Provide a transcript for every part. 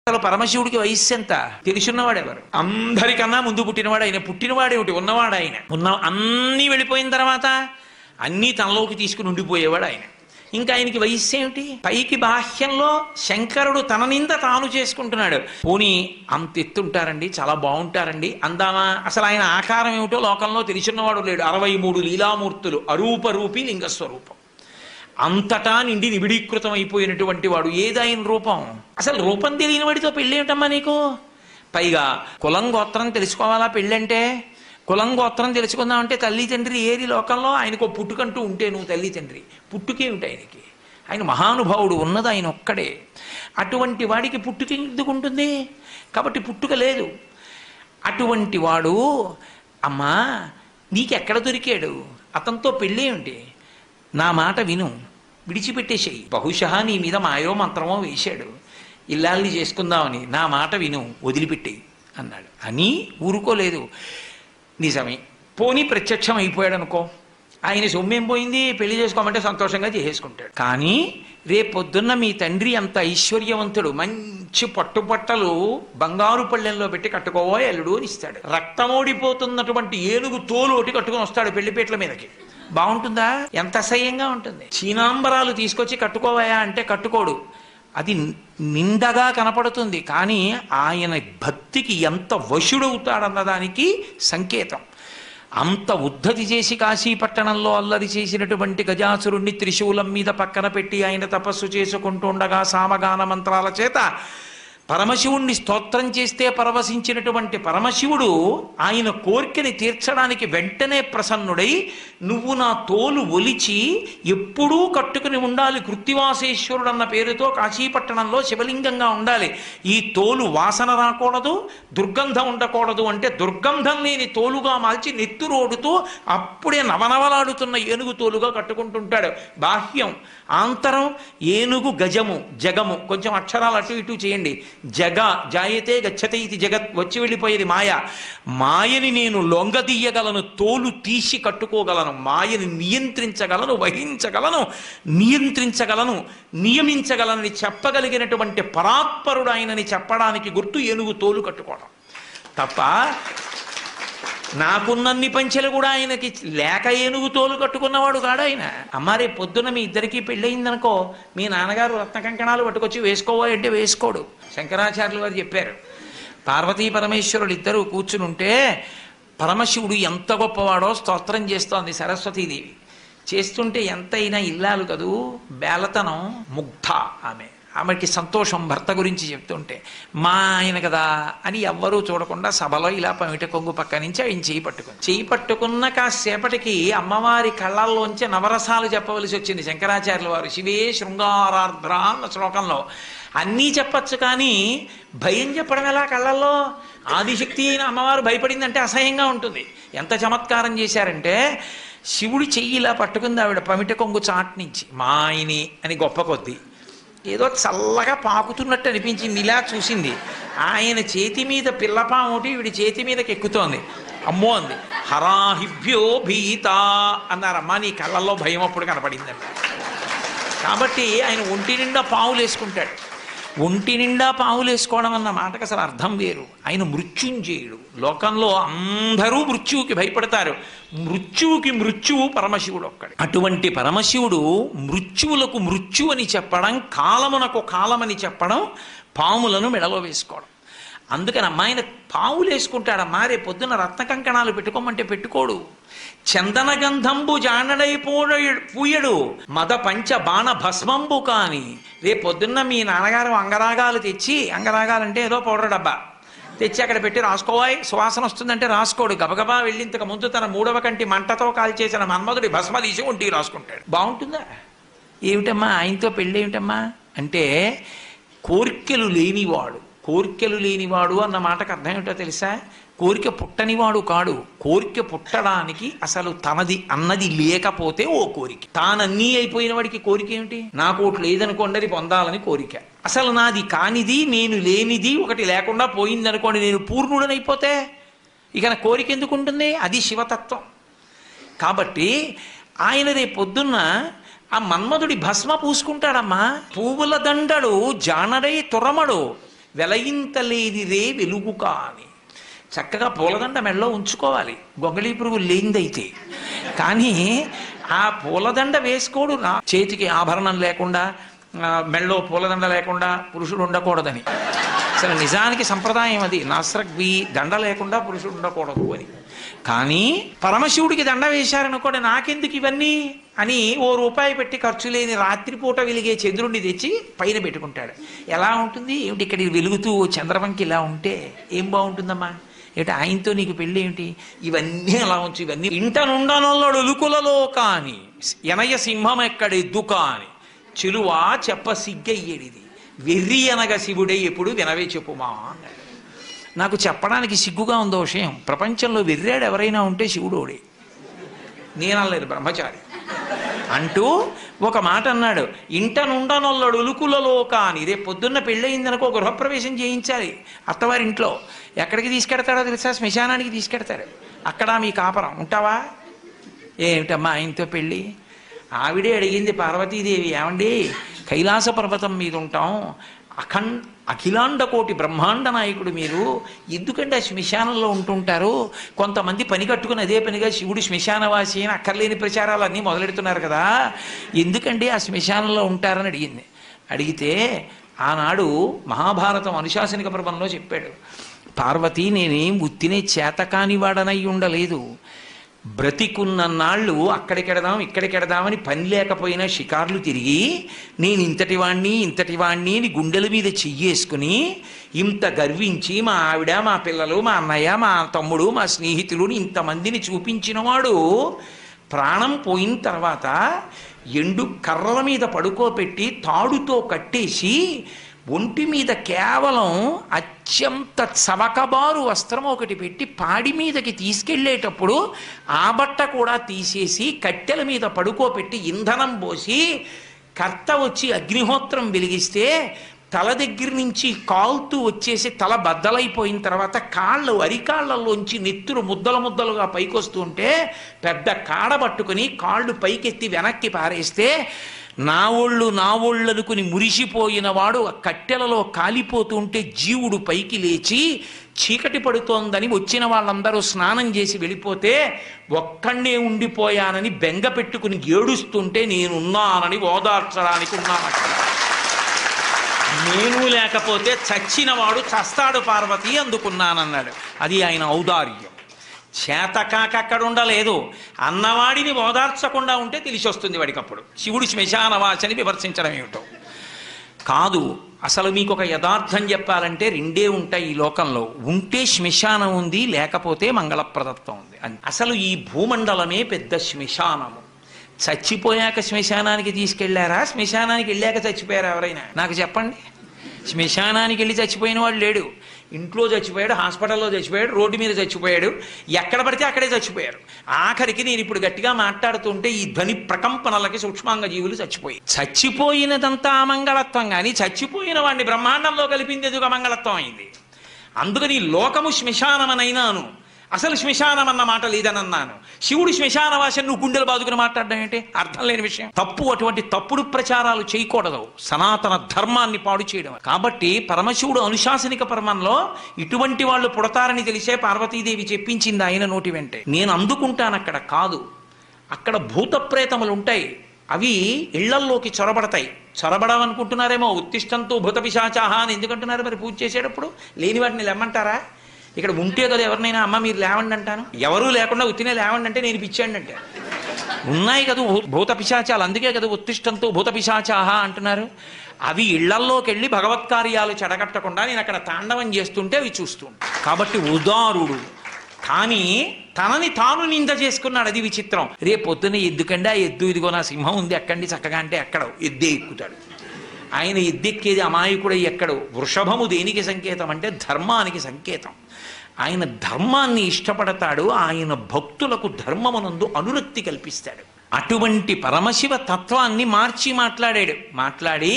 అసలు పరమశివుడికి వయస్సు ఎంత తెలుసున్నవాడు ఎవరు? అందరికన్నా ముందు పుట్టినవాడు ఆయన. పుట్టినవాడేమిటి, ఉన్నవాడు ఆయన. అన్నీ వెళ్ళిపోయిన తర్వాత అన్నీ తనలోకి తీసుకుని ఉండిపోయేవాడు ఆయన. ఇంకా ఆయనకి వయస్సు ఏమిటి? పైకి బాహ్యంలో శంకరుడు తన నింద తాను చేసుకుంటున్నాడు. పోనీ అంత ఎత్తుంటారండి, చాలా బాగుంటారండి అందామా? అసలు ఆయన ఆకారం ఏమిటో లోకంలో తెలిసిన్నవాడు లేడు. 63 లీలామూర్తులు, అరూపరూపి లింగస్వరూపం, అంతటా నిండి నిబిడీకృతం అయిపోయినటువంటి వాడు. ఏది ఆయన రూపం? అసలు రూపం తెలియని వాడితో పెళ్ళి ఏమిటమ్మా నీకు? పైగా కులం గోత్రం తెలుసుకోవాలా పెళ్ళంటే? కులం గోత్రం తెలుసుకుందామంటే తల్లి తండ్రి ఏరి లోకంలో? ఆయనకు పుట్టుకంటూ ఉంటే నువ్వు తల్లి తండ్రి, పుట్టుకేమిటి ఆయనకి? ఆయన మహానుభావుడు, ఉన్నది ఆయన ఒక్కడే. అటువంటి వాడికి పుట్టుక ఎందుకు ఉంటుంది? కాబట్టి పుట్టుక లేదు. అటువంటి వాడు అమ్మా నీకెక్కడ దొరికాడు? అతనితో పెళ్ళి ఏమిటి? నా మాట విను, విడిచిపెట్టేసేయి. బహుశా నీ మీద మాయో మంత్రమో వేశాడు ఇల్లాల్ని చేసుకుందామని. నా మాట విను, వదిలిపెట్టేయి అన్నాడు. అని ఊరుకోలేదు. నిజమే, పోనీ ప్రత్యక్షం అయిపోయాడు అనుకో, ఆయన సొమ్మేం పోయింది, పెళ్లి చేసుకోమంటే సంతోషంగా చేసేసుకుంటాడు. కానీ రేపొద్దున్న మీ తండ్రి అంత ఐశ్వర్యవంతుడు, మంచి పట్టుబట్టలు బంగారు పళ్ళెంలో పెట్టి కట్టుకోవో ఎల్లుడు అని ఇస్తాడు. రక్తమోడిపోతున్నటువంటి ఏనుగు తోలు ఒకటి కట్టుకొని వస్తాడు పెళ్లిపేటల మీదకి. బాగుంటుందా? ఎంత అసహ్యంగా ఉంటుంది. చీనాంబరాలు తీసుకొచ్చి కట్టుకోవాయా అంటే కట్టుకోడు, అది నిండగా కనపడుతుంది. కానీ ఆయన భక్తికి ఎంత వశుడవుతాడన్నదానికి సంకేతం. అంత ఉద్ధతి చేసి కాశీపట్టణంలో అల్లరి చేసినటువంటి గజాసురుణ్ణి త్రిశూలం మీద పక్కన పెట్టి ఆయన తపస్సు చేసుకుంటుండగా సామగాన మంత్రాల చేత పరమశివుణ్ణి స్తోత్రం చేస్తే పరవశించినటువంటి పరమశివుడు ఆయన కోరికని తీర్చడానికి వెంటనే ప్రసన్నుడై, నువ్వు నా తోలు ఒలిచి ఎప్పుడూ కట్టుకుని ఉండాలి, కృత్తివాసేశ్వరుడు అన్న పేరుతో కాశీపట్టణంలో శివలింగంగా ఉండాలి. ఈ తోలు వాసన రాకూడదు, దుర్గంధం ఉండకూడదు అంటే దుర్గంధం లేని తోలుగా మార్చి నెత్తురోడుతూ అప్పుడే నవనవలాడుతున్న ఏనుగు తోలుగా కట్టుకుంటుంటాడు. బాహ్యం, ఆంతరం ఏనుగు, గజము, జగము. కొంచెం అక్షరాలు అటు ఇటు చేయండి. జగ జాయతే గచ్చతే ఇది జగత్, వచ్చి వెళ్ళిపోయేది మాయ. మాయని నేను లొంగదీయగలను, తోలు తీసి కట్టుకోగలను, మాయని నియంత్రించగలను, వహించగలను, నియంత్రించగలను, నియమించగలనని చెప్పగలిగినటువంటి పరాత్పరుడు ఆయనని చెప్పడానికి గుర్తు ఏనుగు తోలు కట్టుకోవడం తప్ప నాకున్నన్ని పంచెలు కూడా ఆయనకి లేక ఏనుగు తోలు కట్టుకున్నవాడు కాడు ఆయన. అమ్మ రేపు పొద్దున్న మీ ఇద్దరికీ పెళ్ళయిందనుకో, మీ నాన్నగారు రత్న కంకణాలు పట్టుకొచ్చి వేసుకోవా అంటే వేసుకోడు. శంకరాచార్యులు వారు చెప్పారు, పార్వతీ పరమేశ్వరులు ఇద్దరు కూర్చుని ఉంటే పరమశివుడు ఎంత గొప్పవాడో స్తోత్రం చేస్తోంది సరస్వతీదేవి. చేస్తుంటే ఎంతైనా ఇల్లాలు కదూ, బేలతనం, ముగ్ధ ఆమెకి సంతోషం భర్త గురించి చెప్తుంటే. మా ఆయన కదా అని ఎవ్వరూ చూడకుండా సభలో ఇలా పమిట కొంగు పక్క నుంచి ఆయన చేయి పట్టుకున్న కాసేపటికి అమ్మవారి కళ్ళల్లోంచి నవరసాలు చెప్పవలసి వచ్చింది శంకరాచార్యుల వారు. శివే శృంగారార్ద్ర అన్న శ్లోకంలో అన్నీ చెప్పచ్చు, కానీ భయం చెప్పడం ఎలా కళ్ళల్లో? ఆదిశక్తి అయిన అమ్మవారు భయపడిందంటే అసహ్యంగా ఉంటుంది. ఎంత చమత్కారం చేశారంటే, శివుడి చెయ్యి ఇలా పట్టుకుంది ఆవిడ పమిట కొంగు చాట్ నుంచి. మా ఆయని అని గొప్ప కొద్దీ ఏదో చల్లగా పాకుతున్నట్టు అనిపించింది. ఇలా చూసింది, ఆయన చేతి మీద పిల్లపాము ఒకటి వీడి చేతి మీదకి ఎక్కుతోంది. అమ్మో అంది. హరాహిభ్యో భీత అన్నారమ్మా, నీ కళ్ళల్లో భయం అప్పుడు కనపడిందంట. కాబట్టి ఆయన ఒంటి నిండా పావులు వేసుకుంటాడు. ఒంటి నిండా పావులు వేసుకోవడం అన్న మాటకు అసలు అర్థం వేరు. ఆయన మృత్యుంజయుడు. లోకంలో అందరూ మృత్యువుకి భయపడతారు, మృత్యువుకి మృత్యువు పరమశివుడు ఒక్కడే. అటువంటి పరమశివుడు మృత్యువులకు మృత్యు అని చెప్పడం, కాలమునకు కాలమని చెప్పడం, పాములను మెడలో వేసుకోవడం. అందుకని అమ్మాయిన పావులు వేసుకుంటాడమ్మా. రేపు పొద్దున్న రత్న కంకణాలు పెట్టుకోమంటే పెట్టుకోడు. చందన గంధంబు జానడై పూయడు, మద పంచ బాణ భస్మంబు కాని. రేపు పొద్దున్న మీ నాన్నగారు అంగరాగాలు తెచ్చి, అంగరాగాలంటే ఏదో పౌడర్ డబ్బా తెచ్చి అక్కడ పెట్టి రాసుకోవాయి, సువాసన వస్తుందంటే రాసుకోడు. గబగబా వెళ్ళింతకు ముందు తన 3వ కంటి మంటతో కాల్చేసిన మన్మధుడి భస్మ తీసి ఒంటికి రాసుకుంటాడు. బాగుంటుందా? ఏమిటమ్మా ఆయనతో పెళ్ళి ఏమిటమ్మా అంటే, కోర్కెలు లేనివాడు. కోరికలు లేనివాడు అన్న మాటకు అర్థం ఏమిటో తెలుసా? కోరిక పుట్టనివాడు కాడు. కోరిక పుట్టడానికి అసలు తనది అన్నది లేకపోతే ఓ కోరిక. తానన్నీ అయిపోయిన వాడికి కోరిక ఏమిటి? నాకు ఒకటి లేదనుకోండి, అది పొందాలని కోరిక. అసలు నాది కానిది, నేను లేనిది ఒకటి లేకుండా పోయిందనుకోండి, నేను పూర్ణుడనైపోతే ఇక నా కోరిక ఎందుకు ఉంటుంది? అది శివతత్వం. కాబట్టి ఆయన రేపు పొద్దున్న ఆ మన్మధుడి భస్మ పూసుకుంటాడమ్మా. పువ్వుల దండడు జానడై తురమడు, వెలయింతలేని రే వెలుగు కాని. చక్కగా పూలదండ మెడలో ఉంచుకోవాలి, గొంగళీ పురుగు లేనిదైతే. కానీ ఆ పూలదండ వేసుకోడు, నా చేతికి ఆభరణం లేకుండా మెడలో పూలదండ లేకుండా పురుషుడు ఉండకూడదని. అసలు నిజానికి సంప్రదాయం అది, నాస్రగ్వి దండ లేకుండా పురుషుడు ఉండకూడదు అని. కానీ పరమశివుడికి దండ వేశారనుకోండి, నాకెందుకు ఇవన్నీ అని ₹1 పెట్టి ఖర్చు లేని రాత్రిపూట వెలిగే చంద్రుడిని తెచ్చి పైన పెట్టుకుంటాడు. ఎలా ఉంటుంది ఏమిటి, ఇక్కడ వెలుగుతూ చంద్రవంకి ఇలా ఉంటే ఏం బాగుంటుందమ్మా, ఏమిటి ఆయనతో నీకు పెళ్ళి ఏమిటి, ఇవన్నీ అలా ఉంచు. ఇవన్నీ ఇంటనుండనొల్లడు ఉలుకులలో కాని ఎనయ సింహం ఎక్కడెద్దు కాని చెలువా చెప్ప సిగ్గయ్యేడిది వెర్రి అనగ శివుడే ఎప్పుడు వినవే చెప్పుమా అన్నాడు. నాకు చెప్పడానికి సిగ్గుగా ఉందో విషయం, ప్రపంచంలో వెర్రాడు ఎవరైనా ఉంటే శివుడోడే, నేనలేదు బ్రహ్మచారి అంటూ ఒక మాట అన్నాడు. ఇంటనుండనొల్లడు ఉలుకులలో కాని. రేపు పొద్దున్న పెళ్ళయిందనుకో గృహప్రవేశం చేయించాలి అత్తవారింట్లో. ఎక్కడికి తీసుకెడతాడో తెలుసా, శ్మశానానికి తీసుకెడతాడు. అక్కడ మీ కాపరం ఉంటావా, ఏమిటమ్మా ఆయనతో పెళ్ళి. ఆవిడే అడిగింది పార్వతీదేవి, ఏమండి కైలాస పర్వతం మీద ఉంటాం, అఖిలాండ కోటి బ్రహ్మాండ నాయకుడు మీరు, ఎందుకంటే ఆ శ్మశానంలో ఉంటుంటారు. కొంతమంది పని కట్టుకుని అదే పనిగా శివుడు శ్మశానవాసి అని అక్కర్లేని ప్రచారాలు అన్నీ మొదలెడుతున్నారు కదా, ఎందుకంటే ఆ శ్మశానంలో ఉంటారని అడిగింది. అడిగితే ఆనాడు మహాభారతం అనుశాసనిక పర్వంలో చెప్పాడు, పార్వతి నేనేం ఉత్తినే చేతకాని వాడనై ఉండలేదు, బ్రతికున్న నాళ్ళు అక్కడికెడదాం ఇక్కడికెడదామని పని లేకపోయినా షికార్లు తిరిగి నేను ఇంతటి వాణ్ణి అని గుండెల మీద చెయ్యేసుకుని ఇంత గర్వించి మా ఆవిడ, మా పిల్లలు, మా అన్నయ్య, మా తమ్ముడు, మా స్నేహితులు ఇంతమందిని చూపించినవాడు ప్రాణం పోయిన తర్వాత ఎండు కర్రల మీద పడుకోబెట్టి తాడుతో కట్టేసి ఒంటి మీద కేవలం అత్యంత చవకబారు వస్త్రం ఒకటి పెట్టి పాడి మీదకి తీసుకెళ్ళేటప్పుడు ఆ బట్ట కూడా తీసేసి కట్టెల మీద పడుకోబెట్టి ఇంధనం పోసి కర్త వచ్చి అగ్నిహోత్రం వెలిగిస్తే తల దగ్గర నుంచి కాలుతూ వచ్చేసి తల బద్దలైపోయిన తర్వాత కాళ్ళు అరికాళ్లలోంచి నెత్తురు ముద్దలుగా పైకొస్తుంటే పెద్ద కాడ పట్టుకుని కాళ్ళు పైకెత్తి వెనక్కి పారేస్తే నా ఒళ్ళు అనుకుని మురిసిపోయిన వాడు కట్టెలలో కాలిపోతుంటే జీవుడు పైకి లేచి చీకటి పడుతోందని వచ్చిన వాళ్ళందరూ స్నానం చేసి వెళ్ళిపోతే ఒక్కడే ఉండిపోయానని బెంగ పెట్టుకుని ఏడుస్తుంటే నేనున్నానని ఓదార్చడానికి ఉన్నానక్కడ. నేను లేకపోతే చచ్చినవాడు చస్తాడు పార్వతి అందుకున్నానన్నాడు. అది ఆయన ఔదార్యం. చేతకాక అక్కడ ఉండలేదు, అన్నవాడిని ఓదార్చకుండా ఉంటే తెలిసి వస్తుంది వాడికప్పుడు శివుడు శ్మశానవాసని విమర్శించడం ఏమిటో కాదు. అసలు మీకు ఒక యథార్థం చెప్పాలంటే రెండే ఉంటాయి ఈ లోకంలో, ఉంటే శ్మశానం ఉంది, లేకపోతే మంగళప్రదత్వం ఉంది. అసలు ఈ భూమండలమే పెద్ద శ్మశానము. చచ్చిపోయాక శ్మశానానికి తీసుకెళ్లారా, శ్మశానానికి వెళ్ళాక చచ్చిపోయారా ఎవరైనా నాకు చెప్పండి. శ్మశానానికి వెళ్ళి చచ్చిపోయిన వాడు లేడు, ఇంట్లో చచ్చిపోయాడు, హాస్పిటల్లో చచ్చిపోయాడు, రోడ్డు మీద చచ్చిపోయాడు, ఎక్కడ పడితే అక్కడే చచ్చిపోయారు. ఆఖరికి నేను ఇప్పుడు గట్టిగా మాట్లాడుతుంటే ఈ ధ్వని ప్రకంపనలకి సూక్ష్మాంగ జీవులు చచ్చిపోయినదంతా అమంగళత్వం, కానీ చచ్చిపోయిన వాడిని బ్రహ్మాండంలో కలిపింది ఎదుగు అమంగళత్వం అయింది. అందుకని లోకము శ్మశానమనైనాను, అసలు శ్మశానం అన్న మాట లేదనన్నాను. శివుడు శ్మశానవాసని నువ్వు గుండెలు బాదుకుని మాట్లాడడం ఏంటి, అర్థం లేని విషయం. అటువంటి తప్పుడు ప్రచారాలు చేయకూడదు, సనాతన ధర్మాన్ని పాడు చేయడం. కాబట్టి పరమశివుడు అనుశాసనిక పర్వంలో ఇటువంటి వాళ్ళు పుడతారని తెలిసే పార్వతీదేవి చెప్పించింది ఆయన నోటి వెంటే. నేను అందుకుంటాను అక్కడ కాదు, అక్కడ భూత ప్రేతములు ఉంటాయి, అవి ఇళ్లల్లోకి చొరబడతాయి. చొరబడవనుకుంటున్నారేమో, ఉత్తిష్టంతో భూత పిశాచాహ అని ఎందుకంటున్నారు మరి పూజ చేసేటప్పుడు? లేని వాటిని లేమంటారా? ఇక్కడ ఉంటే కదా ఎవరినైనా అమ్మ మీరు లేవండి అంటాను, ఎవరూ లేకుండా ఉత్తినే లేవండి అంటే నేను పిచ్చాండి అంటే. ఉన్నాయి కదా భూత పిశాచాలు, అందుకే కదా ఉత్తిష్టంతో భూత పిశాచాహ అంటున్నారు. అవి ఇళ్లల్లోకి వెళ్ళి భగవత్కార్యాలు చెడగట్టకుండా నేను అక్కడ తాండవం చేస్తుంటే అవి చూస్తూ. కాబట్టి ఉదారుడు, కానీ తనని తాను నింద చేసుకున్నాడు, అది విచిత్రం. రేపు పొద్దున్న ఎందుకంటే ఆ ఎద్దు, ఇదిగో నా సింహం ఉంది ఎక్కండి చక్కగా అంటే ఎక్కడో ఎద్దే ఎక్కుతాడు. ఆయన ఎద్దెక్కేది అమాయకుడై ఎక్కడో. వృషభము దేనికి సంకేతం అంటే ధర్మానికి సంకేతం. ఆయన ధర్మాన్ని ఇష్టపడతాడు, ఆయన భక్తులకు ధర్మమునందు అనురక్తి కల్పిస్తాడు. అటువంటి పరమశివ తత్వాన్ని మార్చి మాట్లాడి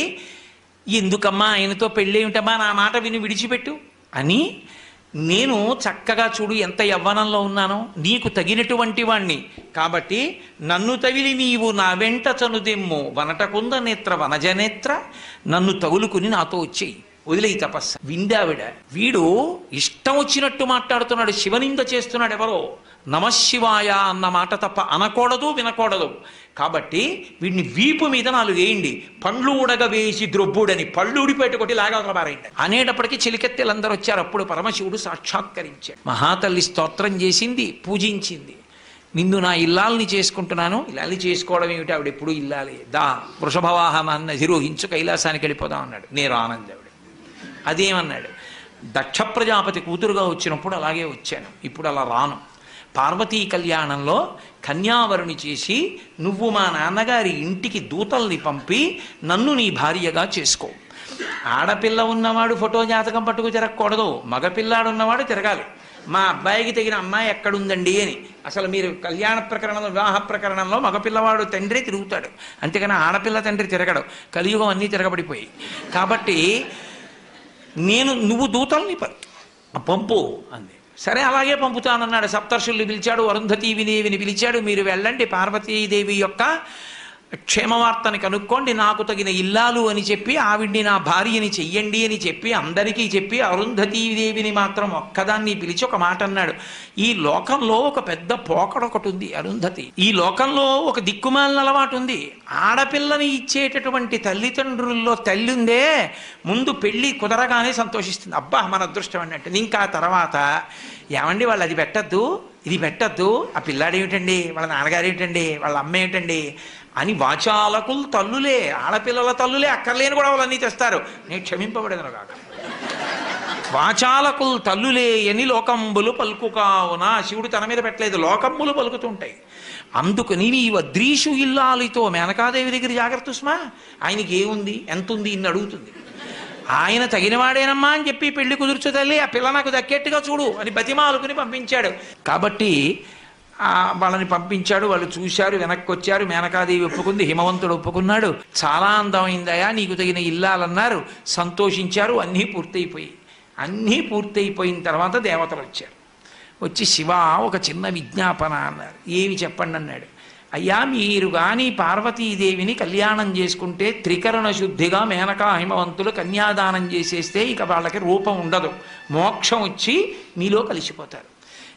ఎందుకమ్మా ఆయనతో పెళ్ళేమిటమ్మా, నా మాట విని విడిచిపెట్టు అని, నేను చక్కగా చూడు ఎంత యవ్వనంలో ఉన్నానో, నీకు తగినటువంటి వాణ్ణి, కాబట్టి నన్ను తగిలి నీవు నా వెంట చనుదెమ్ము వనటకుంద నేత్ర వనజనేత్ర, నన్ను తగులుకుని నాతో వచ్చేయి వదిలేయి తపస్సు. విందావిడ, వీడు ఇష్టం వచ్చినట్టు మాట్లాడుతున్నాడు, శివనింద చేస్తున్నాడు. ఎవరో నమశివాయ అన్న మాట తప్ప అనకూడదు, వినకూడదు. కాబట్టి వీడిని వీపు మీద 4 వేయండి, పండ్లు ఉడగ వేసి ద్రొబ్బుడని, పళ్ళు ఊడిపెట్టు కొట్టి లాగా పారేయండి అనేటప్పటికీ చెలికెత్తెలందరూ వచ్చారు. అప్పుడు పరమశివుడు సాక్షాత్కరించాడు. మహాతల్లి స్తోత్రం చేసింది, పూజించింది. నిన్ను నా ఇల్లాల్ని చేసుకుంటున్నాను. ఇల్లాల్ని చేసుకోవడం ఏమిటి, ఆవిడ ఎప్పుడు ఇల్లాలి. దా వృషభవాహనాన్ని అధిరోహించు, కైలాసానికి వెళ్ళిపోదాం అన్నాడు. నేను ఆనందావిడ అదేమన్నాడు, దక్ష ప్రజాపతి కూతురుగా వచ్చినప్పుడు అలాగే వచ్చాను, ఇప్పుడు అలా రాను. పార్వతీ కళ్యాణంలో కన్యావరుని చేసి నువ్వు మా నాన్నగారి ఇంటికి దూతల్ని పంపి నన్ను నీ భార్యగా చేసుకో. ఆడపిల్ల ఉన్నవాడు ఫోటో జాతకం పట్టుకు తిరగకూడదు, మగపిల్లాడు ఉన్నవాడు తిరగాలి. మా అబ్బాయికి తగిన అమ్మాయి ఎక్కడుందండి అని. అసలు మీరు కళ్యాణ ప్రకరణంలో, వివాహ ప్రకరణంలో మగపిల్లవాడు తండ్రి తిరుగుతాడు, అంతేకాని ఆడపిల్ల తండ్రి తిరగడు. కలియుగం అన్నీ తిరగబడిపోయి. కాబట్టి నువ్వు దూతల్ని పంపు అంది. సరే అలాగే పంపుతానన్నాడు. సప్తర్షుల్ని పిలిచాడు, అరుంధతీదేవిని పిలిచాడు. మీరు వెళ్ళండి, పార్వతీదేవి యొక్క క్షేమవార్తని కనుక్కోండి, నాకు తగిన ఇల్లాలు అని చెప్పి ఆవిడ్ని నా భార్యని చెయ్యండి అని చెప్పి అందరికీ చెప్పి అరుంధతీదేవిని మాత్రం ఒక్కదాన్ని పిలిచి ఒక మాట అన్నాడు. ఈ లోకంలో ఒక పెద్ద పోకడొకటి ఉంది అరుంధతి. ఈ లోకంలో ఒక దిక్కుమాలిన అలవాటు ఉంది. ఆడపిల్లని ఇచ్చేటటువంటి తల్లిదండ్రుల్లో తల్లి ఉందే, ముందు పెళ్ళి కుదరగానే సంతోషిస్తుంది, అబ్బా మన అదృష్టం అన్నట్టు. ఇంకా తర్వాత ఏమండి వాళ్ళు అది పెట్టద్దు, ఇది పెట్టద్దు, ఆ పిల్లాడేమిటండి, వాళ్ళ నాన్నగారు ఏమిటండి, వాళ్ళ అమ్మ ఏమిటండి అని వాచాలకులు తల్లులే, ఆడపిల్లల తల్లులే అక్కర్లేని కూడా వాళ్ళన్నీ తెస్తారు. నేను క్షమింపబడేదను కాక. వాచాలకులు తల్లులే ఎని లోకంబులు పలుకు కావున, శివుడు తన మీద పెట్టలేదు, లోకంబులు పలుకుతుంటాయి. అందుకని నీ వద్రీషు ఇల్లాలితో మేనకాదేవి దగ్గర జాగ్రత్త సుమా, ఆయనకి ఏముంది ఎంత ఉంది ఇన్ని అడుగుతుంది. ఆయన తగినవాడేనమ్మా అని చెప్పి పెళ్లి కుదుర్చు తల్లి, ఆ పిల్ల నాకు దక్కేట్టుగా చూడు అని బతిమాలుకుని పంపించాడు. కాబట్టి వాళ్ళని పంపించాడు. వాళ్ళు చూశారు, వెనక్కి వచ్చారు. మేనకాదేవి ఒప్పుకుంది, హిమవంతుడు ఒప్పుకున్నాడు. చాలా అందమైందయా, నీకు తగిన ఇల్లాలన్నారు. సంతోషించారు. అన్నీ పూర్తయిపోయిన తర్వాత దేవతలు వచ్చారు. వచ్చి శివ ఒక చిన్న విజ్ఞాపన అన్నారు. ఏమి చెప్పండి అన్నాడు. అయ్యా మీరు కానీ పార్వతీదేవిని కళ్యాణం చేసుకుంటే త్రికరణ శుద్ధిగా మేనకా హిమవంతులు కన్యాదానం చేసేస్తే ఇక వాళ్ళకి రూపం ఉండదు, మోక్షం వచ్చి మీలో కలిసిపోతారు.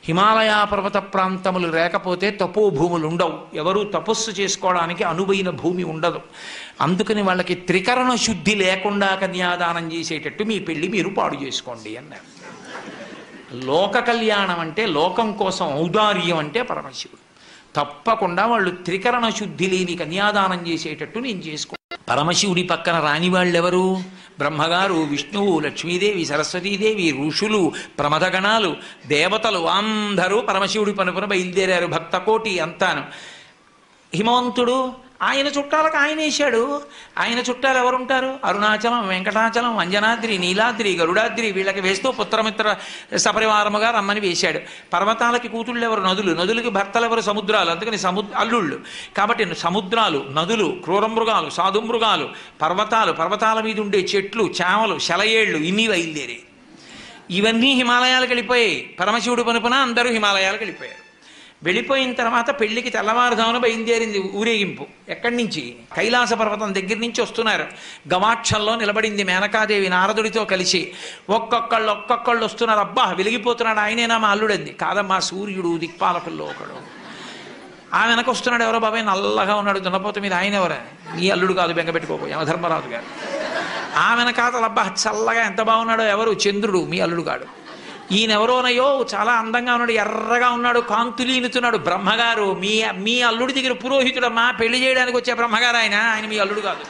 హిమాలయ పర్వత ప్రాంతములు లేకపోతే తపోభూములు ఉండవు, ఎవరూ తపస్సు చేసుకోవడానికి అనువైన భూమి ఉండదు. అందుకని వాళ్ళకి త్రికరణ శుద్ధి లేకుండా కన్యాదానం చేసేటట్టు మీ పెళ్ళి మీరు పాడు చేసుకోండి అన్నారు. లోక కళ్యాణం అంటే, లోకం కోసం ఔదార్యం అంటే పరమశివుడు. తప్పకుండా వాళ్ళు త్రికరణ శుద్ధి లేని కన్యాదానం చేసేటట్టు నేను చేసుకో. పరమశివుడి పక్కన రాని వాళ్ళెవరు? బ్రహ్మగారు, విష్ణువు, లక్ష్మీదేవి, సరస్వతీదేవి, ఋషులు, ప్రమథగణాలు, దేవతలు అందరూ పరమశివుడి పనుపున బయలుదేరారు. భక్తకోటి అంతాను. హిమవంతుడు ఆయన చుట్టాలకు ఆయన వేశాడు. ఆయన చుట్టాలు ఎవరుంటారు? అరుణాచలం, వెంకటాచలం, అంజనాద్రి, నీలాద్రి, గరుడాద్రి, వీళ్ళకి వేస్తూ పుత్రమిత్ర సపరివారముగా రమ్మని వేశాడు. పర్వతాలకి కూతుళ్ళు ఎవరు? నదులు. నదులకి భర్తలు ఎవరు? సముద్రాలు. అందుకని అల్లుళ్ళు. కాబట్టి సముద్రాలు, నదులు, క్రూరమృగాలు, సాధుమృగాలు, పర్వతాలు, పర్వతాల మీద ఉండే చెట్లు, చామలు, శలయేళ్ళు, ఇన్ని బయలుదేరి ఇవన్నీ హిమాలయాలకు వెళ్ళిపోయాయి. పరమశివుడు పనుపున అందరూ హిమాలయాలకు వెళ్ళిపోయారు. వెళ్ళిపోయిన తర్వాత పెళ్లికి తెల్లవారుజామున బయలుదేరింది ఊరేగింపు. ఎక్కడి నుంచి? కైలాస పర్వతం దగ్గర నుంచి వస్తున్నారు. గవాక్షంలో నిలబడింది మేనకాదేవి నారదుడితో కలిసి. ఒక్కొక్కళ్ళు వస్తున్నారు. అబ్బా వెలిగిపోతున్నాడు, ఆయనేనా మా అల్లుడంది. కాదమ్మా, సూర్యుడు దిక్పాలకుల్లో ఒకడు. ఆ వెనక వస్తున్నాడు. ఎవరో బాబాయ్ నల్లగా ఉన్నాడు దున్నపోత మీద, ఆయన ఎవరా? నీ అల్లుడు కాదు, బెంగపెట్టుకోకు, యమధర్మరాజు గారు. ఆ వెనకాతలు అబ్బా చల్లగా ఎంత బాగున్నాడో, ఎవరు? చంద్రుడు, మీ అల్లుడు కాడు. ఈయనెవరోనయో చాలా అందంగా ఉన్నాడు, ఎర్రగా ఉన్నాడు, కాంతులీనుతున్నాడు. బ్రహ్మగారు, మీ అల్లుడి దగ్గర పురోహితుడమ్మా, పెళ్లి చేయడానికి వచ్చే బ్రహ్మగారు ఆయన మీ అల్లుడు కాదు.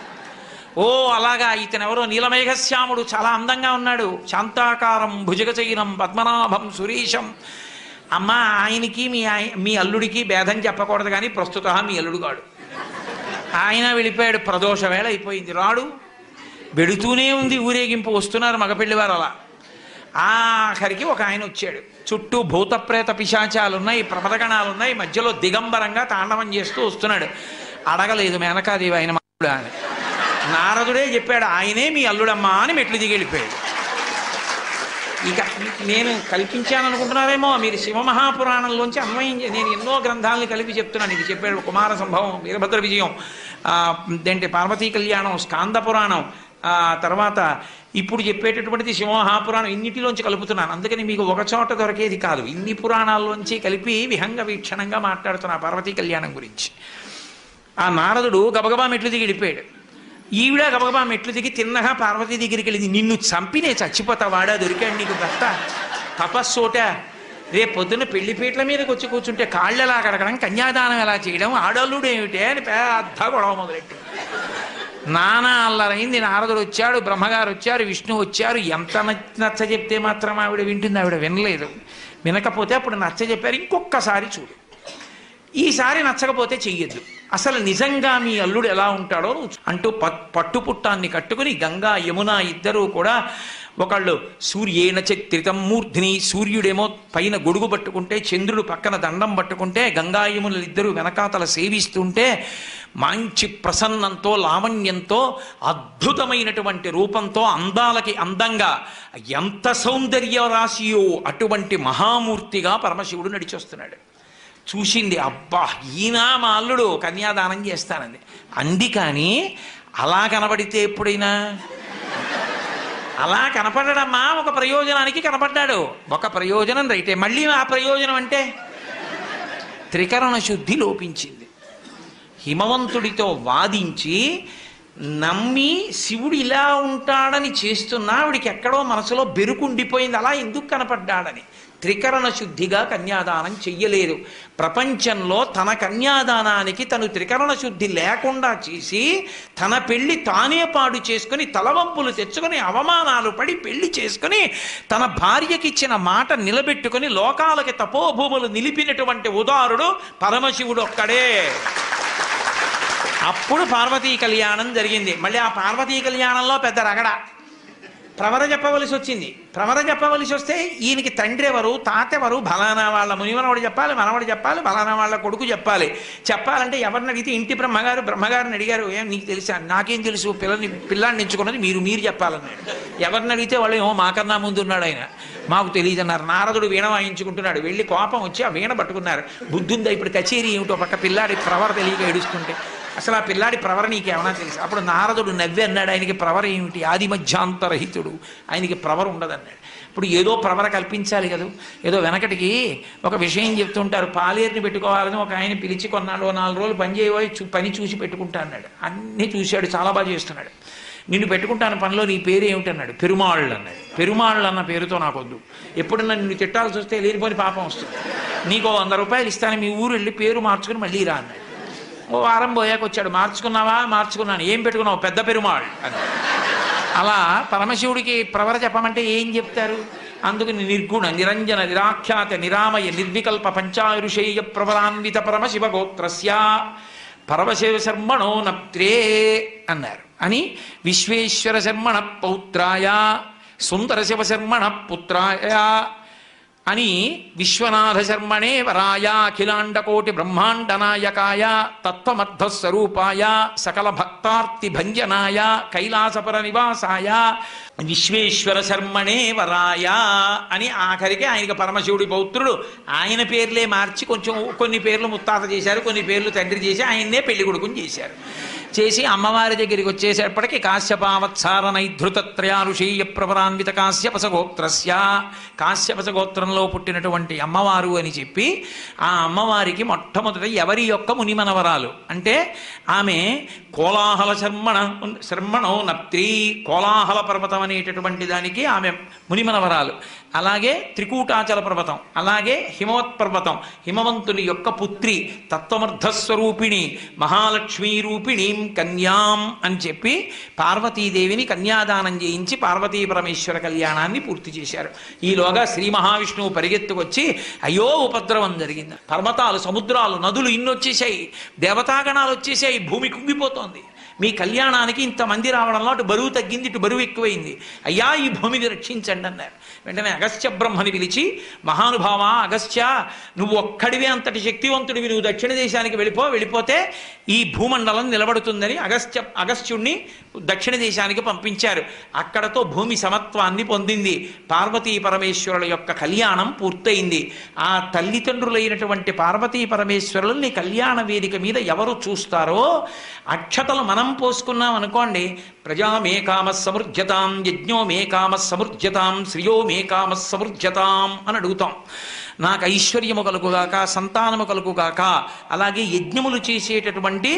ఓ అలాగా, ఇతనెవరో నీలమేఘశ్యాముడు, చాలా అందంగా ఉన్నాడు, శాంతాకారం, భుజగచైనం, పద్మనాభం, సురేశం. అమ్మ ఆయనకి మీ అల్లుడికి భేదం చెప్పకూడదు, కానీ ప్రస్తుత మీ అల్లుడు కాడు. ఆయన వెళ్ళిపోయాడు. ప్రదోష వేళ అయిపోయింది, రాడు. వెడుతూనే ఉంది ఊరేగింపు. వస్తున్నారు మగపెళ్లివారు. అలా ఆఖరికి ఒక ఆయన వచ్చాడు. చుట్టూ భూతప్రేత పిశాచాలు ఉన్నాయి, ప్రమదగణాలు ఉన్నాయి, మధ్యలో దిగంబరంగా తాండవం చేస్తూ వస్తున్నాడు. అడగలేదు మేనకాదేవి ఆయన అల్లుడా అని. నారదుడే చెప్పాడు, ఆయనే మీ అల్లుడమ్మా అని మెట్లు దిగి వెళ్ళిపోయాడు. ఇక నేను కల్పించాను అనుకుంటున్నారేమో, మీరు శివమహాపురాణంలోంచి అన్వయం నేను ఎన్నో గ్రంథాలను కలిపి చెప్తున్నాను. ఇది చెప్పాడు కుమార సంభవం, వీరభద్ర విజయం, దేంటి పార్వతీ కళ్యాణం, స్కాంద పురాణం, ఆ తర్వాత ఇప్పుడు చెప్పేటటువంటిది సింహాపురాణం, ఇన్నిటిలోంచి కలుపుతున్నాను. అందుకని మీకు ఒక చోట దొరికేది కాదు, ఇన్ని పురాణాల్లోంచి కలిపి విహంగ వీక్షణంగా మాట్లాడుతున్నా పార్వతీ కళ్యాణం గురించి. ఆ నారదుడు గబగబా మెట్లు దిగి వెళ్ళిపోయాడు. ఈవిడ గబగబా మెట్లు దిగి తిన్నగా పార్వతీ దగ్గరికి వెళ్ళింది. నిన్ను చంపినే చచ్చిపోతా, వాడా దొరికాడు నీకు భర్త, తపస్సోట, రేపు పొద్దున్న పెళ్లిపీటల మీదకి వచ్చి కూర్చుంటే కాళ్ళు ఎలా కడగడం, కన్యాదానం ఎలా చేయడం, ఆడల్లుడు ఏమిటే అని పెద్ద గొడవ మొదలెట్టి నానా అల్లరైంది. నారదుడు వచ్చాడు, బ్రహ్మగారు వచ్చారు, విష్ణు వచ్చారు. ఎంత నచ్చ చెప్తే మాత్రం ఆవిడ వింటుంది? ఆవిడ వినలేదు. వినకపోతే అప్పుడు నచ్చ చెప్పారు, ఇంకొక్కసారి చూడు, ఈసారి నచ్చకపోతే చెయ్యొద్దు, అసలు నిజంగా మీ అల్లుడు ఎలా ఉంటాడో అంటూ పట్టుపుట్టాన్ని కట్టుకుని గంగా యమున ఇద్దరూ కూడా, ఒకళ్ళు సూర్యేణ చిత్రితం మూర్ధిని, సూర్యుడేమో పైన గొడుగు పట్టుకుంటే, చంద్రుడు పక్కన దండం పట్టుకుంటే, గంగా యమునలు ఇద్దరు వెనకాతల సేవిస్తుంటే, మంచి ప్రసన్నంతో లావణ్యంతో అద్భుతమైనటువంటి రూపంతో అందాలకి అందంగా ఎంత సౌందర్య రాశియో అటువంటి మహామూర్తిగా పరమశివుడు నడిచొస్తున్నాడు. చూసింది, అబ్బా ఈయన మా అల్లుడు, కన్యాదానం చేస్తానంది అంది. కానీ అలా కనబడితే ఎప్పుడైనా అలా కనపడడమ్మా, ఒక ప్రయోజనానికి కనపడ్డాడు. ఒక ప్రయోజనం రైతే, మళ్ళీ ఆ ప్రయోజనం అంటే త్రికరణ శుద్ధి లోపించింది. హిమవంతుడితో వాదించి నమ్మి శివుడు ఇలా ఉంటాడని చేస్తున్నా ఆవిడికి ఎక్కడో మనసులో బెరుకుండిపోయింది, అలా ఎందుకు కనపడ్డాడని. త్రికరణ శుద్ధిగా కన్యాదానం చెయ్యలేదు. ప్రపంచంలో తన కన్యాదానానికి తను త్రికరణ శుద్ధి లేకుండా చేసి తన పెళ్లి తానే పాడు చేసుకుని తలవంపులు తెచ్చుకొని అవమానాలు పడి పెళ్లి చేసుకుని తన భార్యకిచ్చిన మాట నిలబెట్టుకుని లోకాలకి తపోభూములు నిలిపినటువంటి ఉదారుడు పరమశివుడు ఒక్కడే. అప్పుడు పార్వతీ కళ్యాణం జరిగింది. మళ్ళీ ఆ పార్వతీ కళ్యాణంలో పెద్ద రగడ, ప్రవర చెప్పవలసి వచ్చింది. ప్రవర చెప్పవలసి వస్తే ఈయనకి తండ్రి ఎవరు, తాత ఎవరు, బలానా వాళ్ళ మునిమనవాడు చెప్పాలి, మనవాడు చెప్పాలి, బలానా వాళ్ళ కొడుకు చెప్పాలి. చెప్పాలంటే ఎవరిని అడిగితే ఇంటి బ్రహ్మగారిని అడిగారు, ఏం నీకు తెలుసా? నాకేం తెలుసు, పిల్లాన్ని ఎంచుకున్నది మీరు చెప్పాలన్నాడు. ఎవరిని అడిగితే వాళ్ళు ఏమో మాకన్నా ముందు ఉన్నాడు ఆయన, మాకు తెలియదు అన్నారు. నారదుడు వీణ వాయించుకుంటున్నాడు, వెళ్ళి కోపం వచ్చి ఆ వీణ పట్టుకున్నారు. బుద్ధుందా ఇప్పుడు కచేరీ ఏమిటో, పక్క పిల్లాడి ప్రవర తెలియక ఏడుస్తుంటే, అసలు ఆ పిల్లాడి ప్రవర నీకేమన్నా తెలుసు? అప్పుడు నారదుడు నవ్వి అన్నాడు, ఆయనకి ప్రవర ఏమిటి, ఆది మధ్యాంతరహితుడు, ఆయనకి ప్రవర ఉండదన్నాడు. ఇప్పుడు ఏదో ప్రవర కల్పించాలి కదా. ఏదో వెనకటికి ఒక విషయం చెప్తుంటారు, పాలేరుని పెట్టుకోవాలని ఒక ఆయన పిలిచి కొన్నాడు, 4 రోజులు పని చేయబోయి పని చూసి పెట్టుకుంటా అన్నాడు. అన్నీ చూశాడు, చాలా బాగా చేస్తున్నాడు. నిన్ను పెట్టుకుంటాను పనిలో, నీ పేరు ఏమిటన్నాడు. పెరుమాళ్ళు అన్నాడు. పెరుమాళ్ళు అన్న పేరుతో నాకొద్దు, ఎప్పుడన్నా నిన్ను తిట్టాల్సి వస్తే లేనిపోని పాపం వస్తుంది, నీకు 100 రూపాయలు ఇస్తాను, మీ ఊరు వెళ్ళి పేరు మార్చుకుని మళ్ళీ రా అన్నాడు. ఓ వారం పోయాక వచ్చాడు, మార్చుకున్నావా? మార్చుకున్నాను. ఏం పెట్టుకున్నావు? పెద్ద పెరుమాళ్ అని. అలా పరమశివుడికి ప్రవర చెప్పమంటే ఏం చెప్తారు? అందుకని నిర్గుణ నిరంజన నిరాఖ్యాత నిరామయ నిర్వికల్ప పంచారుషేయ ప్రవరాన్విత పరమశివ గోత్రస్య పరమశివ శర్మణో నప్త్రే అన్నారు. అని విశ్వేశ్వర శర్మణ పౌత్రాయ సుందర శివ శర్మణ పుత్రాయ అని విశ్వనాథ శర్మణే వరాయ అఖిలాండకోటి బ్రహ్మాండ నాయకాయ తత్వమర్థస్వరూపాయ సకల భక్తార్తి భంజనాయ కైలాసపర నివాసాయ విశ్వేశ్వర శర్మణే వరాయ అని ఆఖరికి ఆయనకి పరమశివుడి పౌత్రుడు. ఆయన పేర్లే మార్చి కొంచెం కొన్ని పేర్లు ముత్తాత చేశారు, కొన్ని పేర్లు తండ్రి చేసి ఆయన్నే పెళ్లి కొడుకుని చేశారు. చేసి అమ్మవారి దగ్గరికి వచ్చేసేపటికి కాశ్యపావత్సార నైధృతత్రయారుషేయ ప్రవరాన్విత కాశ్యపస గోత్రస్య, కాశ్యపస గోత్రంలో పుట్టినటువంటి అమ్మవారు అని చెప్పి ఆ అమ్మవారికి మొట్టమొదట ఎవరి యొక్క మునిమనవరాలు అంటే ఆమె కోలాహల శర్మణో నప్త్రి, కోలాహల పర్వతం అనేటటువంటి దానికి ఆమె మునిమనవరాలు. అలాగే త్రికూటాచల పర్వతం, అలాగే హిమవత్ పర్వతం, హిమవంతుని యొక్క పుత్రి, తత్వమర్థస్వరూపిణి, మహాలక్ష్మీ రూపిణీం కన్యాం అని చెప్పి పార్వతీదేవిని కన్యాదానం చేయించి పార్వతీ పరమేశ్వర కళ్యాణాన్ని పూర్తి చేశారు. ఈలోగా శ్రీ మహావిష్ణువు పరిగెత్తుకొచ్చి అయ్యో ఉపద్రవం జరిగింది, పర్వతాలు, సముద్రాలు, నదులు ఇన్నొచ్చేసాయి, దేవతాగణాలు వచ్చేసాయి, భూమి కుంగిపోతోంది, మీ కళ్యాణానికి ఇంతమంది రావడంలో అటు బరువు తగ్గింది, ఇటు బరువు ఎక్కువైంది, అయ్యా ఈ భూమిని రక్షించండి అన్నారు. వెంటనే అగస్త్య బ్రహ్మని పిలిచి, మహానుభావ అగస్త్య, నువ్వు ఒక్కడివే అంతటి శక్తివంతుడివి, నువ్వు దక్షిణ దేశానికి వెళ్ళిపోతే ఈ భూమండలం నిలబడుతుందని అగస్త్యుణ్ణి దక్షిణ దేశానికి పంపించారు. అక్కడతో భూమి సమత్వాన్ని పొందింది, పార్వతీ పరమేశ్వరుల యొక్క కళ్యాణం పూర్తయింది. ఆ తల్లిదండ్రులైనటువంటి పార్వతీ పరమేశ్వరుల్ని కళ్యాణ వేదిక మీద ఎవరు చూస్తారో అక్షతలు మనం ఫలం పోసుకున్నాం అనుకోండి, ప్రజా మే కామ సమృజ్యతాం, యజ్ఞో మే కామ సమృజ్యతాం, శ్రియో మే కామ సమృజ్యతాం అని అడుగుతాం. నాకు ఐశ్వర్యము కలుగుగాక, సంతానము కలుగుగాక, అలాగే యజ్ఞములు చేసేటటువంటి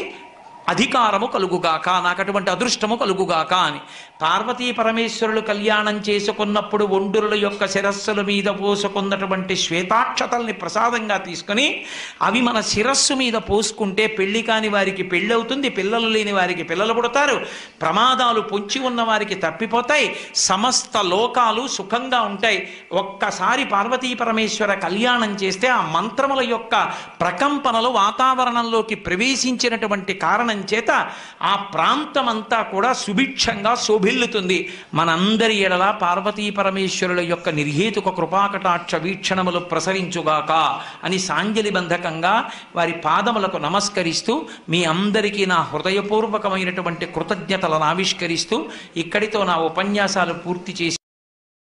అధికారము కలుగుగాక, నాకు అటువంటి అదృష్టము కలుగుగాక అని. పార్వతీ పరమేశ్వరులు కళ్యాణం చేసుకున్నప్పుడు ఒండురుల యొక్క శిరస్సుల మీద పోసుకున్నటువంటి శ్వేతాక్షతల్ని ప్రసాదంగా తీసుకుని అవి మన శిరస్సు మీద పోసుకుంటే పెళ్లి కాని వారికి పెళ్ళి అవుతుంది, పిల్లలు లేని వారికి పిల్లలు పుడతారు, ప్రమాదాలు పొంచి ఉన్న వారికి తప్పిపోతాయి, సమస్త లోకాలు సుఖంగా ఉంటాయి. ఒక్కసారి పార్వతీ పరమేశ్వర కళ్యాణం చేస్తే ఆ మంత్రముల యొక్క ప్రకంపనలు వాతావరణంలోకి ప్రవేశించినటువంటి కారణం చేత ఆ ప్రాంతమంతా కూడా సుభిక్షంగా శోభిల్లుతుంది. మనందరి ఎడల పార్వతీ పరమేశ్వరుల యొక్క నిర్హేతుక కృపాకటాక్ష వీక్షణములు ప్రసరించుగాక అని సాంజలి బంధకంగా వారి పాదములకు నమస్కరిస్తూ మీ అందరికీ నా హృదయపూర్వకమైనటువంటి కృతజ్ఞతలను ఆవిష్కరిస్తూ ఇక్కడితో నా ఉపన్యాసాలు పూర్తి చేసి